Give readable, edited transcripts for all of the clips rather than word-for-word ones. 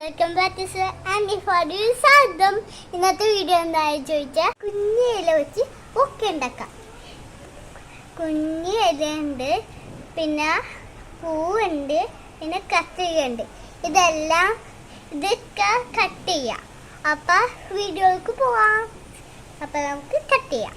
Welcome back to ആൻഡി ഫോർ സാദം. ഇന്നത്തെ വീഡിയോ എന്തായാലും ചോദിച്ചാൽ കുഞ്ഞി ഇല വെച്ച് ഒക്കെ ഉണ്ടാക്കാം. കുഞ്ഞി ഇലയുണ്ട്, പിന്നെ പൂവുണ്ട്, പിന്നെ കത്തിരിയുണ്ട്. ഇതൊക്കെ കട്ട് ചെയ്യാം. അപ്പം വീഡിയോക്ക് പോവാം. അപ്പം നമുക്ക് കട്ട് ചെയ്യാം.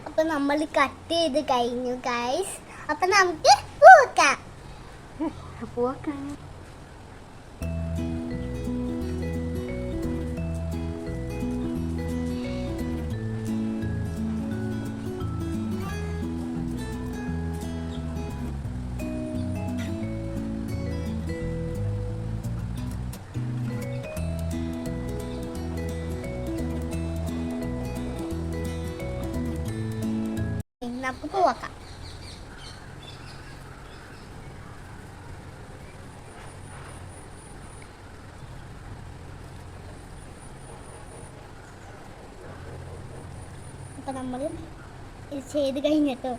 അപ്പൊ നമ്മൾ കട്ട് ചെയ്ത് കഴിഞ്ഞു ഗൈസ്. അപ്പൊ നമുക്ക് പൂക്കാം. നമുക്ക് പൂവാക്കാം. അപ്പൊ നമ്മൾ ഇത് ചെയ്ത് കഴിഞ്ഞിട്ടോ.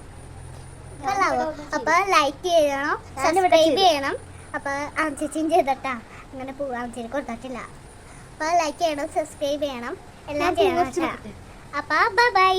അപ്പൊ ലൈക്ക് ചെയ്യണം, സബ്സ്ക്രൈബ് ചെയ്യണം. അപ്പൊ ചേച്ചിയും ചെയ്തട്ടാ, അങ്ങനെ പോവാൻ ചെയ്ത് കൊടുത്തിട്ടില്ല. അപ്പൊ ലൈക്ക് ചെയ്യണം, സബ്സ്ക്രൈബ് ചെയ്യണം, എല്ലാം ചെയ്യണം. അപ്പൊ ബൈ ബൈ.